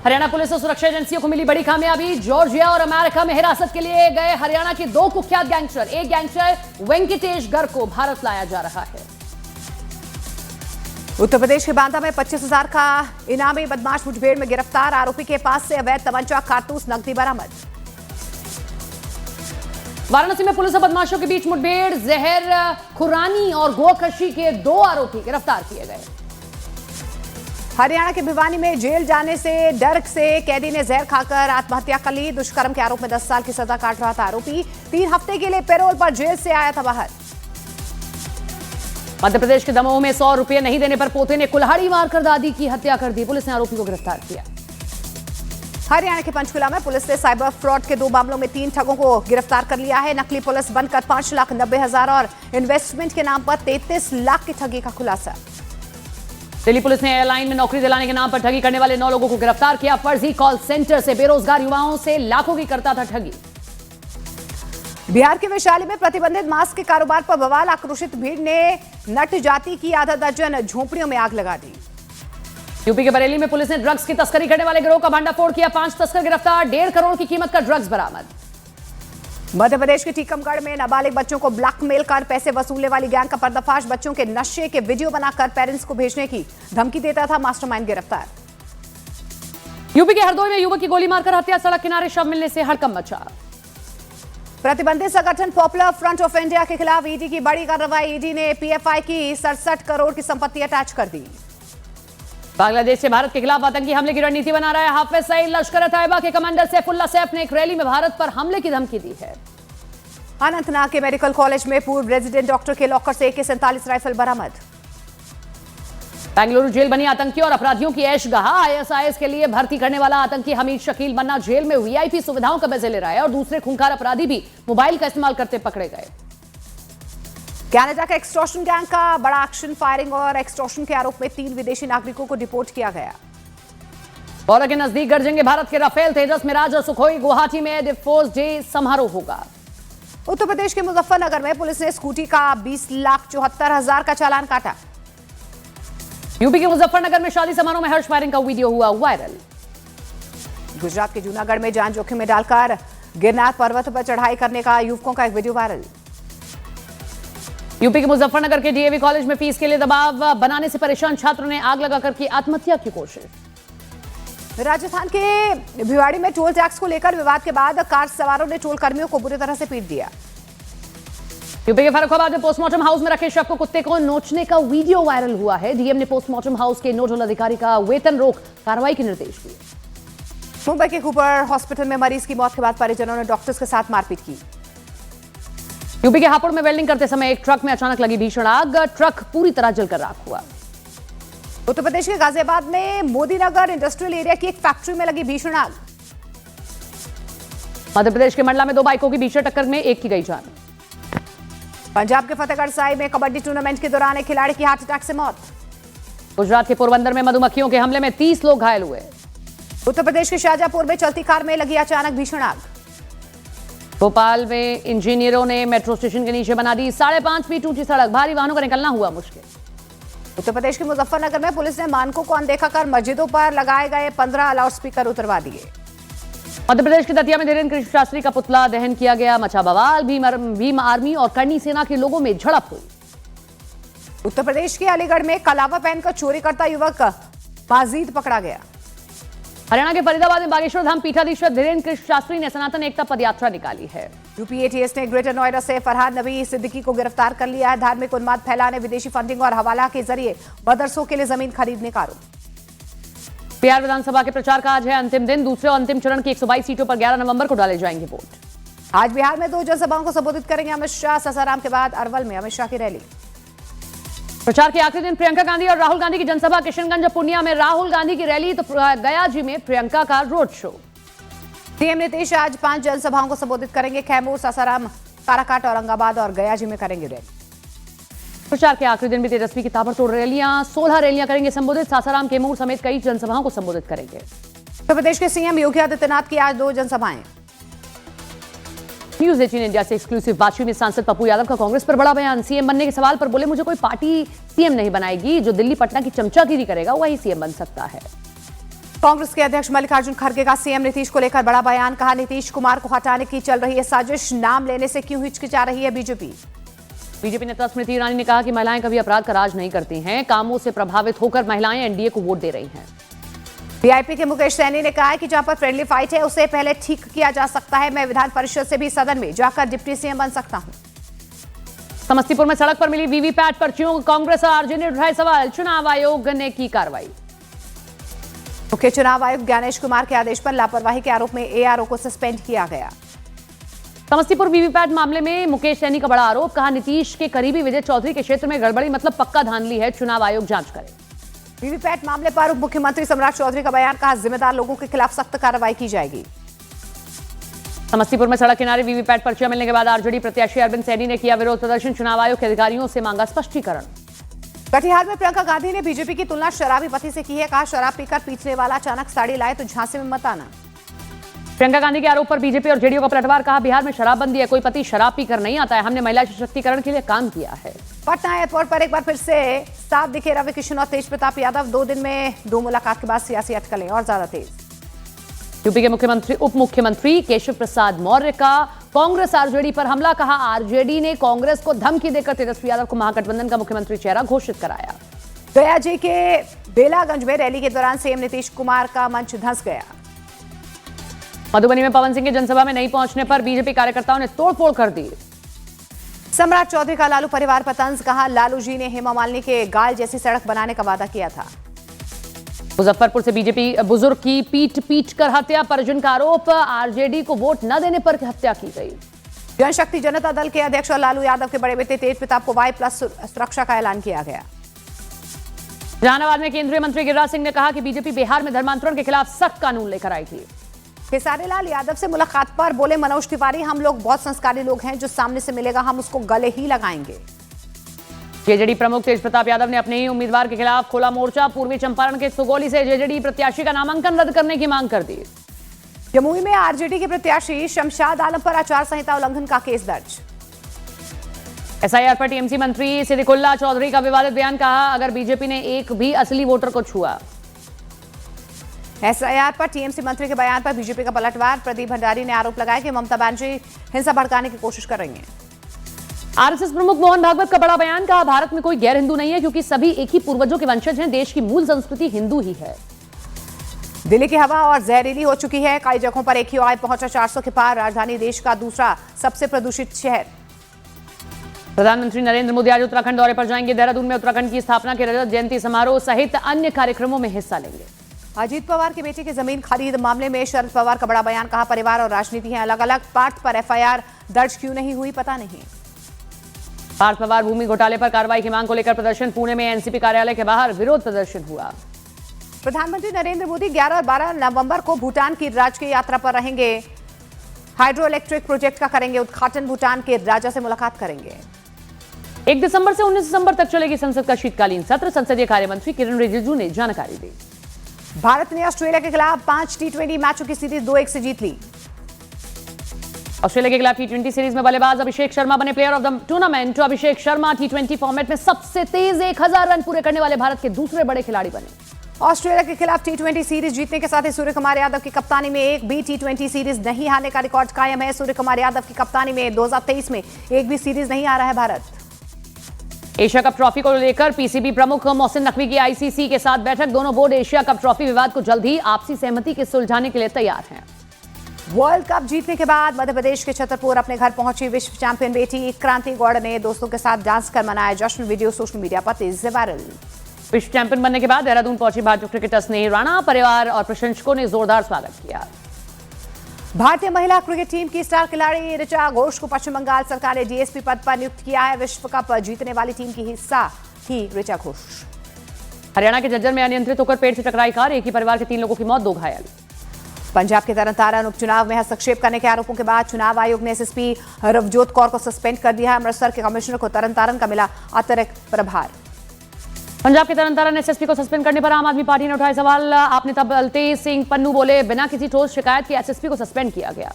Haryana police और सुरक्षा एजेंसियों को मिली बड़ी कामयाबी। जॉर्जिया और अमेरिका में हिरासत के लिए गए हरियाणा के 2 कुख्यात गैंगस्टर, एक गैंगस्टर वेंकटेश गर्ग को भारत लाया जा रहा है। उत्तर प्रदेश के बांदा में 25,000 का इनामी बदमाश मुठभेड़ में गिरफ्तार। आरोपी के पास से अवैध तमंचा, कारतूस, नकदी बरामद। वाराणसी में पुलिस और बदमाशों के बीच मुठभेड़, जहर खुरानी और गोकशी के 2 आरोपी गिरफ्तार किए गए। हरियाणा के भिवानी में जेल जाने से डर से कैदी ने जहर खाकर आत्महत्या कर ली। दुष्कर्म के आरोप में 10 साल की सजा काट रहा था आरोपी। 3 हफ्ते के लिए पैरोल पर जेल से आया था बाहर। मध्य प्रदेश के दमोह में 100 रुपये नहीं देने पर पोते ने कुल्हाड़ी मारकर दादी की हत्या कर दी। पुलिस ने आरोपी को गिरफ्तार किया। हरियाणा के पंचकुला में पुलिस ने साइबर फ्रॉड के 2 मामलों में 3 ठगों को गिरफ्तार कर लिया है। नकली पुलिस बनकर 5,90,000 और इन्वेस्टमेंट के नाम पर 33 लाख की ठगी का खुलासा। दिल्ली पुलिस ने एयरलाइन में नौकरी दिलाने के नाम पर ठगी करने वाले 9 लोगों को गिरफ्तार किया। फर्जी कॉल सेंटर से बेरोजगार युवाओं से लाखों की करता था ठगी। बिहार के वैशाली में प्रतिबंधित मास्क के कारोबार पर बवाल। आक्रोशित भीड़ ने नट जाति की आधा दर्जन झोपड़ियों में आग लगा दी। यूपी के बरेली में पुलिस ने ड्रग्स की तस्करी करने वाले गिरोह का भांडाफोड़ किया। 5 तस्कर गिरफ्तार। 1.5 करोड़ की कीमत का ड्रग्स बरामद। मध्य प्रदेश के टीकमगढ़ में नाबालिग बच्चों को ब्लैकमेल कर पैसे वसूलने वाली गैंग का पर्दाफाश। बच्चों के नशे के वीडियो बनाकर पेरेंट्स को भेजने की धमकी देता था मास्टरमाइंड गिरफ्तार। यूपी के हरदोई में युवक की गोली मारकर हत्या, सड़क किनारे शव मिलने से हड़कंप मचा। प्रतिबंधित संगठन पॉपुलर फ्रंट ऑफ इंडिया के खिलाफ ईडी की बड़ी कार्रवाई। ईडी ने पीएफआई की 67 करोड़ की संपत्ति अटैच कर दी। बांग्लादेश से भारत के खिलाफ आतंकी हमले की रणनीति बना रहा है हाफिज सईद। लश्कर तैयबा के कमांडर सैफुल्लाह सैफ ने एक रैली में भारत पर हमले की धमकी दी है। अनंतनाग के मेडिकल कॉलेज में पूर्व रेजिडेंट डॉक्टर के लॉकर से AK-47 राइफल बरामद। बेंगलुरु जेल बनी आतंकियों और अपराधियों की ऐशगाह। ISIS के लिए भर्ती करने वाला आतंकी हमीद शकील मन्ना जेल में VIP सुविधाओं का मजे ले रहा है और दूसरे खूंखार अपराधी भी मोबाइल का इस्तेमाल करते पकड़े गए। कनाडा का एक्सटॉर्शन गैंग का बड़ा एक्शन। फायरिंग और एक्सटॉर्शन के आरोप में 3 विदेशी नागरिकों को डिपोर्ट किया गया। बॉर्डर के नजदीक गरजेंगे भारत के राफेल, तेजस, मिराज और सुखोई। गुवाहाटी में एयरफोर्स डे समारोह होगा। उत्तर प्रदेश के मुजफ्फरनगर में पुलिस ने स्कूटी का 20,74,000 का चालान काटा। यूपी के मुजफ्फरनगर में शादी समारोह में हर्ष फायरिंग का वीडियो हुआ वायरल। गुजरात के जूनागढ़ में जान जोखिम में डालकर गिरनार पर्वत पर चढ़ाई करने का युवकों का एक वीडियो वायरल। यूपी के मुजफ्फरनगर के DAV कॉलेज में फीस के लिए दबाव बनाने से परेशान छात्रों ने आग लगाकर की आत्महत्या की कोशिश। राजस्थान के भिवाड़ी में टोल टैक्स को लेकर विवाद के बाद कार सवारों ने टोल कर्मियों को बुरी तरह से पीट दिया। यूपी के फर्रुखाबाद में पोस्टमार्टम हाउस में रखे शव को कुत्ते को नोचने का वीडियो वायरल हुआ है। डीएम ने पोस्टमार्टम हाउस के नोडल अधिकारी का वेतन रोक कार्रवाई के निर्देश दिए। मुंबई के कूपर हॉस्पिटल में मरीज की मौत के बाद परिजनों ने डॉक्टर्स के साथ मारपीट की। यूपी के हापुड़ में वेल्डिंग करते समय एक ट्रक में अचानक लगी भीषण आग। ट्रक पूरी तरह जलकर राख हुआ। उत्तर प्रदेश के गाजियाबाद में मोदीनगर इंडस्ट्रियल एरिया की एक फैक्ट्री में लगी भीषण आग। मध्य प्रदेश के मंडला में 2 बाइकों की भीषण टक्कर में एक की गई जान। पंजाब के फतेहगढ़ साहिब में कबड्डी टूर्नामेंट के दौरान एक खिलाड़ी की हार्ट अटैक से मौत। गुजरात के पोरबंदर में मधुमक्खियों के हमले में 30 लोग घायल हुए। उत्तर प्रदेश के शाहजहांपुर में चलती कार में लगी अचानक भीषण आग। भोपाल में इंजीनियरों ने मेट्रो स्टेशन के नीचे बना दी 5.5 फीट ऊंची सड़क। भारी वाहनों का निकलना हुआ मुश्किल। उत्तर प्रदेश के मुजफ्फरनगर में पुलिस ने मानकों को अनदेखा कर मस्जिदों पर लगाए गए 15 लाउड स्पीकर उतरवा दिए। मध्य प्रदेश के दतिया में धीरेन्द्र कृष्ण शास्त्री का पुतला दहन किया गया। मचा बवाल। भीम आर्मी और करनी सेना के लोगों में झड़प हुई। उत्तर प्रदेश के अलीगढ़ में कलावा पहनकर चोरी करता युवक बाजीद पकड़ा गया। हरियाणा के फरीदाबाद में बागेश्वर धाम पीठाधीश्वर धीरेन्द्र कृष्ण शास्त्री ने सनातन एकता पदयात्रा निकाली है। यूपी ATS ने ग्रेटर नोएडा से फरहाद नबी सिद्दीकी को गिरफ्तार कर लिया है। धार्मिक उन्माद फैलाने, विदेशी फंडिंग और हवाला के जरिए मदरसों के लिए जमीन खरीदने का आरोप। बिहार विधानसभा के प्रचार का आज है अंतिम दिन। दूसरे और अंतिम चरण की 122 सीटों पर 11 नवंबर को डाले जाएंगे वोट। आज बिहार में 2 जनसभाओं को संबोधित करेंगे अमित शाह। सासाराम के बाद अरवल में अमित शाह की रैली। प्रचार के आखिरी दिन प्रियंका गांधी और राहुल गांधी की जनसभा। किशनगंज और पूर्णिया में राहुल गांधी की रैली तो गया जी में प्रियंका का रोड शो। सीएम नीतीश आज 5 जनसभाओं को संबोधित करेंगे। कैमूर, सासाराम, काराकाट, औरंगाबाद और गया जी में करेंगे रैली। प्रचार के आखिरी दिन भी तेजस्वी की ताबड़तोड़ रैलियां। 16 रैलियां करेंगे संबोधित। सासाराम, कैमूर समेत कई जनसभाओं को संबोधित करेंगे। उत्तर प्रदेश के सीएम योगी आदित्यनाथ की आज 2 जनसभाएं। न्यूज 18 इंडिया से एक्सक्लूसिव बातचीत में सांसद पप्पू यादव का कांग्रेस पर बड़ा बयान। सीएम बनने के सवाल पर बोले, मुझे कोई पार्टी सीएम नहीं बनाएगी। जो दिल्ली पटना की चमचागिरी करेगा वही सीएम बन सकता है। कांग्रेस के अध्यक्ष मल्लिकार्जुन खड़गे का सीएम नीतीश को लेकर बड़ा बयान। कहा, नीतीश कुमार को हटाने की चल रही है साजिश, नाम लेने से क्यों हिचकिचा रही है बीजेपी। बीजेपी नेता स्मृति ईरानी ने कहा कि महिलाएं कभी अपराध का राज नहीं करती हैं, कामों से प्रभावित होकर महिलाएं एनडीए को वोट दे रही हैं। वीआईपी के मुकेश सैनी ने कहा है कि जहां पर फ्रेंडली फाइट है उसे पहले ठीक किया जा सकता है। मैं विधान परिषद से भी सदन में जाकर डिप्टी सीएम बन सकता हूं। समस्तीपुर में सड़क पर मिली वीवीपैट पर्चियों, कांग्रेस और आरजेडी ने उठाए सवाल, चुनाव आयोग ने की कार्रवाई। मुख्य चुनाव आयुक्त ज्ञानेश कुमार के आदेश पर लापरवाही के आरोप में एआरओ को सस्पेंड किया गया। समस्तीपुर वीवीपैट मामले में मुकेश सैनी का बड़ा आरोप। कहा, नीतीश के करीबी विजय चौधरी के क्षेत्र में गड़बड़ी मतलब पक्का धांधली है, चुनाव आयोग जांच करे। वीवीपैट मामले पर उप मुख्यमंत्री सम्राट चौधरी का बयान। कहा, जिम्मेदार लोगों के खिलाफ सख्त कार्रवाई की जाएगी। समस्तीपुर में सड़क किनारे वीवीपैट पर्चियां मिलने के बाद आरजेडी प्रत्याशी अरविंद सैनी ने किया विरोध प्रदर्शन, चुनाव आयोग के अधिकारियों से मांगा स्पष्टीकरण। कटिहार में प्रियंका गांधी ने बीजेपी की तुलना शराबी पति से की है। कहा, शराब पीकर पीटने वाला अचानक साड़ी लाए तो झांसे में मत आना। प्रियंका गांधी के आरोप पर बीजेपी और जेडीयू का पलटवार। कहा, बिहार में शराबबंदी है, कोई पति शराब पीकर नहीं आता है, हमने महिला सशक्तिकरण के लिए काम किया है। पटना एयरपोर्ट पर एक बार फिर से साफ दिखे रवि किशन और तेज प्रताप यादव। 2 दिन में 2 मुलाकात के बाद सियासी अटकलें और ज्यादा तेज। यूपी के उप मुख्यमंत्री केशव प्रसाद मौर्य का कांग्रेस आरजेडी पर हमला। कहा, आरजेडी ने कांग्रेस को धमकी देकर तेजस्वी यादव को महागठबंधन का मुख्यमंत्री चेहरा घोषित कराया। गया जी के बेलागंज में रैली के दौरान सीएम नीतीश कुमार का मंच धंस गया। मधुबनी में पवन सिंह की जनसभा में नहीं पहुंचने पर बीजेपी कार्यकर्ताओं ने तोड़फोड़ कर दी। सम्राट चौधरी का लालू परिवार पर तंज। कहा, लालू जी ने हेमा मालिनी के गाल जैसी सड़क बनाने का वादा किया था। मुजफ्फरपुर से बीजेपी बुजुर्ग की पीट कर हत्या, परिजन का आरोप, आरजेडी को वोट न देने पर हत्या की गई। जनशक्ति जनता दल के अध्यक्ष और लालू यादव के बड़े बेटे तेज प्रताप को Y+ सुरक्षा का ऐलान किया गया। जहानाबाद में केंद्रीय मंत्री गिरिराज सिंह ने कहा कि बीजेपी बिहार में धर्मांतरण के खिलाफ सख्त कानून लेकर आएगी। खेसारी लाल यादव से मुलाकात पर बोले मनोज तिवारी, हम लोग बहुत संस्कारी लोग हैं, जो सामने से मिलेगा हम उसको गले ही लगाएंगे। जेजेडी प्रमुख तेज प्रताप यादव ने अपने ही उम्मीदवार के खिलाफ खोला मोर्चा। पूर्वी चंपारण के सुगौली से जेजेडी प्रत्याशी का नामांकन रद्द करने की मांग कर दी। जमुई में आरजेडी के प्रत्याशी शमशाद आलम पर आचार संहिता उल्लंघन का केस दर्ज। एसआईआर पर टीएमसी मंत्री सिद्दीकुल्लाह चौधरी का विवादित बयान। कहा, अगर बीजेपी ने एक भी असली वोटर को छुआ। एसआईआर पर टीएमसी मंत्री के बयान पर बीजेपी का पलटवार। प्रदीप भंडारी ने आरोप लगाया कि ममता बनर्जी हिंसा भड़काने की कोशिश कर रही हैं। आरएसएस प्रमुख मोहन भागवत का बड़ा बयान। कहा, भारत में कोई गैर हिंदू नहीं है, क्योंकि सभी एक ही पूर्वजों के वंशज हैं, देश की मूल संस्कृति हिंदू ही है। दिल्ली की हवा और जहरीली हो चुकी है, कई जगहों पर AQI पहुंचा 400 के पार। राजधानी देश का दूसरा सबसे प्रदूषित शहर। प्रधानमंत्री नरेंद्र मोदी आज उत्तराखंड दौरे पर जाएंगे। देहरादून में उत्तराखंड की स्थापना के रजत जयंती समारोह सहित अन्य कार्यक्रमों में हिस्सा लेंगे। अजीत पवार के बेटे की जमीन खरीद मामले में शरद पवार का बड़ा बयान। कहा, परिवार और राजनीति हैं अलग अलग, पार्थ पर FIR दर्ज क्यों नहीं हुई पता नहीं। पार्थ पवार भूमि घोटाले पर कार्रवाई की मांग को लेकर प्रदर्शन। पुणे में एनसीपी कार्यालय के बाहर विरोध प्रदर्शन हुआ। प्रधानमंत्री नरेंद्र मोदी 11 और 12 नवंबर को भूटान की राजकीय यात्रा पर रहेंगे। हाइड्रो इलेक्ट्रिक प्रोजेक्ट का करेंगे उद्घाटन। भूटान के राजा से मुलाकात करेंगे। 1 दिसंबर से 19 दिसंबर तक चलेगी संसद का शीतकालीन सत्र। संसदीय कार्य मंत्री किरण रिजिजू ने जानकारी दी। भारत ने ऑस्ट्रेलिया के खिलाफ 5 T20 मैचों की सीरीज 2-1 से जीत ली। ऑस्ट्रेलिया के खिलाफ T20 सीरीज में बल्लेबाज अभिषेक शर्मा बने player of the tournament. Abhishek Sharma T20 format में सबसे तेज 1000 रन पूरे करने वाले भारत के दूसरे बड़े खिलाड़ी बने। ऑस्ट्रेलिया के खिलाफ T20 सीरीज जीतने के साथ ही सूर्य कुमार यादव की कप्तानी में एक भी T20 सीरीज नहीं हारने का रिकॉर्ड कायम है। सूर्य कुमार यादव की कप्तानी में 2023 में एक भी सीरीज नहीं हारा है भारत। एशिया कप ट्रॉफी को लेकर पीसीबी प्रमुख मोहसिन नकवी की आईसीसी के साथ बैठक। दोनों बोर्ड एशिया कप ट्रॉफी विवाद को जल्द ही आपसी सहमति के सुलझाने के लिए तैयार हैं। वर्ल्ड कप जीतने के बाद मध्य प्रदेश के छतरपुर अपने घर पहुंची विश्व चैंपियन बेटी क्रांति गौड़ ने दोस्तों के साथ डांस कर मनाया जश्न। वीडियो सोशल मीडिया पर तेजी से वायरल। विश्व चैंपियन बनने के बाद देहरादून पहुंची भारतीय क्रिकेटर स्नेही राणा। परिवार और प्रशंसकों ने जोरदार स्वागत किया। भारतीय महिला क्रिकेट टीम की स्टार खिलाड़ी ऋचा घोष को पश्चिम बंगाल सरकार ने डीएसपी पद पर नियुक्त किया है। विश्व कप जीतने वाली टीम की हिस्सा थी ऋचा घोष। हरियाणा के झज्जर में अनियंत्रित होकर पेड़ से टकराई कार, एक ही परिवार के 3 लोगों की मौत, 2 घायल। पंजाब के तरनतारन उपचुनाव में हस्तक्षेप करने के आरोपों के बाद चुनाव आयोग ने एसएसपी रवजोत कौर को सस्पेंड कर दिया है। अमृतसर के कमिश्नर को तरनतारन का मिला अतिरिक्त प्रभार। पंजाब के तरनतारन एसएसपी को सस्पेंड करने पर आम आदमी पार्टी ने उठाए सवाल। आप नेता बलतेज सिंह पन्नू बोले, बिना किसी ठोस शिकायत के एसएसपी को सस्पेंड किया गया।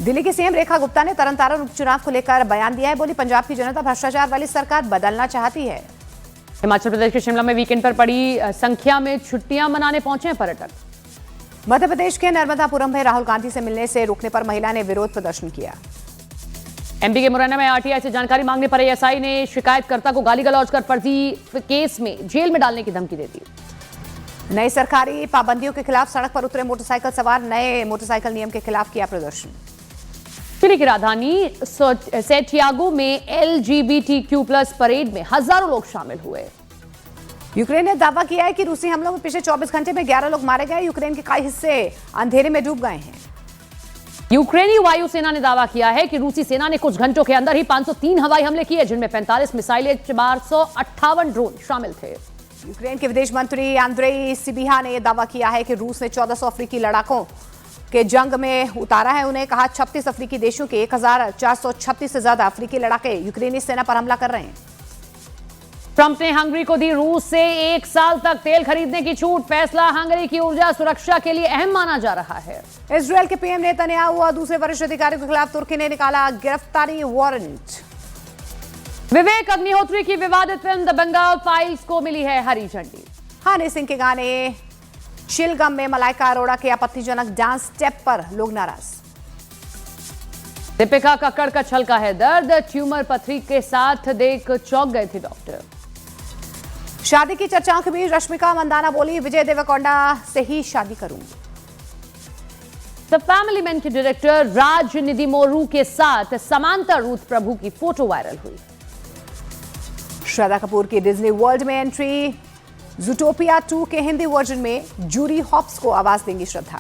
दिल्ली की सीएम रेखा गुप्ता ने तरनतारन उपचुनाव को लेकर बयान दिया है। बोली, पंजाब की जनता भ्रष्टाचार वाली सरकार बदलना चाहती है। हिमाचल प्रदेश के शिमला में वीकेंड पर बड़ी संख्या में छुट्टियां मनाने पहुंचे हैं पर्यटक। मध्य प्रदेश के नर्मदापुरम में राहुल गांधी से मिलने से रोकने पर महिला ने विरोध प्रदर्शन किया। एमपी के मुरैना में आरटीआई से जानकारी मांगने पर एएसआई ने शिकायतकर्ता को गाली गलौज कर फर्जी केस में जेल में डालने की धमकी दे दी। नई सरकारी पाबंदियों के खिलाफ सड़क पर उतरे मोटरसाइकिल सवार, नए मोटरसाइकिल नियम के खिलाफ किया प्रदर्शन। चिली की राजधानी सैंटियागो में LGBTQ+ परेड में हजारों लोग शामिल हुए। यूक्रेन ने दावा किया है कि रूसी हमलों में पिछले 24 घंटे में 11 लोग मारे गए। यूक्रेन के कई हिस्से अंधेरे में डूब गए हैं। यूक्रेनी वायुसेना ने दावा किया है कि रूसी सेना ने कुछ घंटों के अंदर ही 503 हवाई हमले किए, जिनमें 45 मिसाइलें, 458 ड्रोन शामिल थे। यूक्रेन के विदेश मंत्री आंद्रेई सिबिहा ने दावा किया है कि रूस ने 1400 अफ्रीकी लड़ाकों के जंग में उतारा है। उन्हें कहा 36 अफ्रीकी देशों के 1436 से ज्यादा अफ्रीकी लड़ाके यूक्रेनी सेना पर हमला कर रहे हैं। ट्रंप ने हंगरी को दी रूस से 1 साल तक तेल खरीदने की छूट। फैसला हंगरी की ऊर्जा सुरक्षा के लिए अहम माना जा रहा है। इजरायल के पीएम नेतन्याहू और दूसरे वरिष्ठ अधिकारियों के खिलाफ तुर्की ने निकाला गिरफ्तारी वारंट। विवेक अग्निहोत्री की विवादित फिल्म द बंगाल फाइल्स को मिली है हरी झंडी। हनी सिंह के गाने चिलगम में मलाइका अरोड़ा के आपत्तिजनक डांस स्टेप पर लोग नाराज। दीपिका कक्कड़ का छलका है दर्द, ट्यूमर पथरी के साथ देख चौंक गए थे डॉक्टर। शादी की चर्चाओं के बीच रश्मिका मंदाना बोली, विजय देवरकोंडा से ही शादी करूंगी। द फैमिली मैन के डायरेक्टर राज निधिमोरू के साथ समांता रूथ प्रभु की फोटो वायरल हुई। श्रद्धा कपूर की डिज्नी वर्ल्ड में एंट्री। जूटोपिया 2 के हिंदी वर्जन में जूरी हॉप्स को आवाज देंगी श्रद्धा।